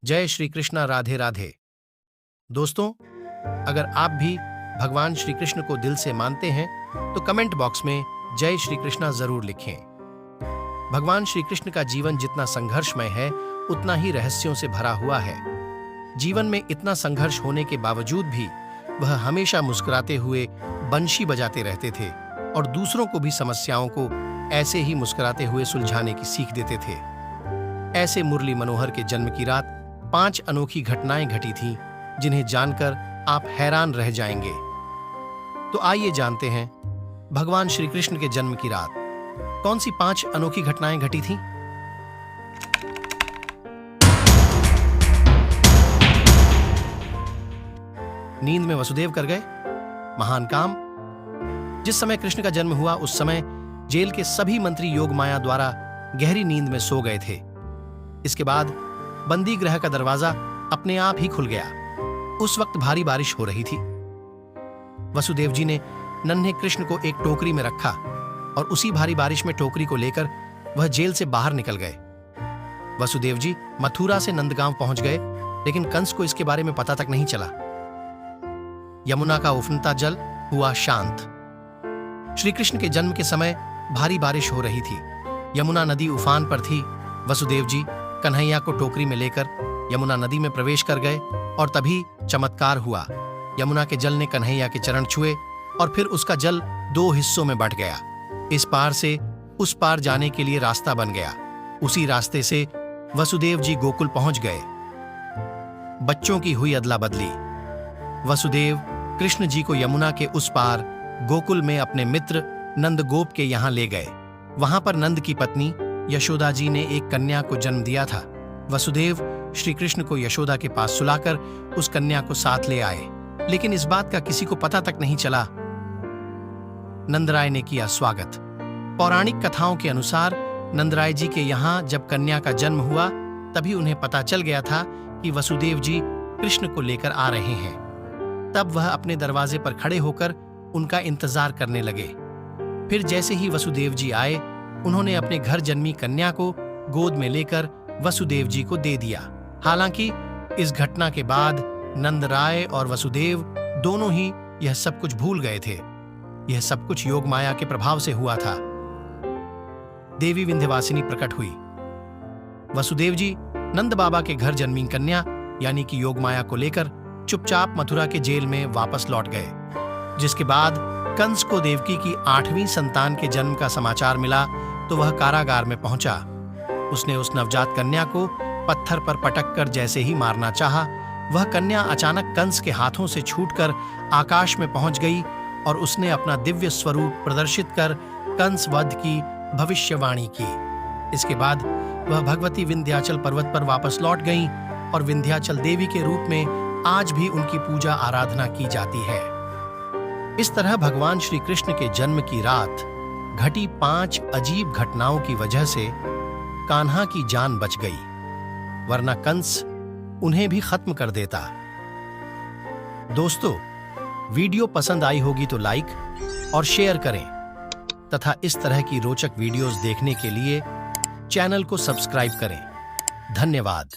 जय श्री कृष्णा। राधे राधे। दोस्तों, अगर आप भी भगवान श्री कृष्ण को दिल से मानते हैं तो कमेंट बॉक्स में जय श्री कृष्णा जरूर लिखें। भगवान श्री कृष्ण का जीवन जितना संघर्षमय है उतना ही रहस्यों से भरा हुआ है। जीवन में इतना संघर्ष होने के बावजूद भी वह हमेशा मुस्कुराते हुए बंशी बजाते रहते थे और दूसरों को भी समस्याओं को ऐसे ही मुस्कुराते हुए सुलझाने की सीख देते थे। ऐसे मुरली मनोहर के जन्म की रात 5 अनोखी घटनाएं घटी थीं जिन्हें जानकर आप हैरान रह जाएंगे। तो आइए जानते हैं भगवान श्री कृष्ण के जन्म की रात कौन सी 5 अनोखी घटनाएं घटी थीं। नींद में वसुदेव कर गए महान काम। जिस समय कृष्ण का जन्म हुआ उस समय जेल के सभी मंत्री योग माया द्वारा गहरी नींद में सो गए थे। इसके बाद बंदी गृह का दरवाजा अपने आप ही खुल गया। उस वक्त भारी बारिश हो रही थी। वसुदेव जी ने नन्हे कृष्ण को एक टोकरी में रखा और उसी भारी बारिश में टोकरी को लेकर वह जेल से बाहर निकल गए। वसुदेव जी मथुरा से नंदगांव पहुंच गए, लेकिन कंस को इसके बारे में पता तक नहीं चला। यमुना का उफनता जल हुआ शांत। श्री कृष्ण के जन्म के समय भारी बारिश हो रही थी। यमुना नदी उफान पर थी। वसुदेव जी कन्हैया को टोकरी में लेकर यमुना नदी में प्रवेश कर गए और तभी चमत्कार हुआ। यमुना के जल ने कन्हैया के चरण छुए और फिर उसका जल 2 हिस्सों में बंट गया। इस पार से उस पार जाने के लिए रास्ता बन गया। उसी रास्ते से वसुदेव जी गोकुल पहुंच गए। बच्चों की हुई अदला बदली। वसुदेव कृष्ण जी को यमुना के उस पार गोकुल में अपने मित्र नंदगोप के यहां ले गए। वहां पर नंद की पत्नी यशोदा जी ने एक कन्या को जन्म दिया था। वसुदेव श्री कृष्ण को यशोदा के पास सुलाकर उस कन्या को साथ ले आए, लेकिन इस बात का किसी को पता तक नहीं चला। नंदराय ने किया स्वागत। पौराणिक कथाओं के अनुसार नंदराय जी के यहाँ जब कन्या का जन्म हुआ तभी उन्हें पता चल गया था कि वसुदेव जी कृष्ण को लेकर आ रहे हैं। तब वह अपने दरवाजे पर खड़े होकर उनका इंतजार करने लगे। फिर जैसे ही वसुदेव जी आए, उन्होंने अपने घर जन्मी कन्या को गोद में लेकर वसुदेव जी को दे दिया। हालांकि इस घटना के बाद नंदराय और वसुदेव दोनों ही यह सब कुछ भूल गए थे। यह सब कुछ योग माया के प्रभाव से हुआ था। देवी विंध्यवासिनी प्रकट हुई। वसुदेव जी नंद बाबा के घर जन्मी कन्या यानी कि योग माया को लेकर चुपचाप मथुरा के जेल में वापस लौट गए। जिसके बाद कंस को देवकी की 8वीं संतान के जन्म का समाचार मिला तो वह कारागार में पहुंचा। उसने उस नवजात कन्या को पत्थर पर पटक कर जैसे ही मारना चाहा, वह कन्या अचानक कंस के हाथों से छूटकर आकाश में पहुंच गई और उसने अपना दिव्य स्वरूप प्रदर्शित कर कंस वध की भविष्यवाणी की। इसके बाद वह भगवती विंध्याचल पर्वत पर वापस लौट गईं और विंध्याचल देवी के रूप में आज भी उनकी पूजा आराधना की जाती है। इस तरह भगवान श्री कृष्ण के जन्म की रात घटी 5 अजीब घटनाओं की वजह से कान्हा की जान बच गई, वरना कंस उन्हें भी खत्म कर देता। दोस्तों, वीडियो पसंद आई होगी तो लाइक और शेयर करें तथा इस तरह की रोचक वीडियोस देखने के लिए चैनल को सब्सक्राइब करें। धन्यवाद।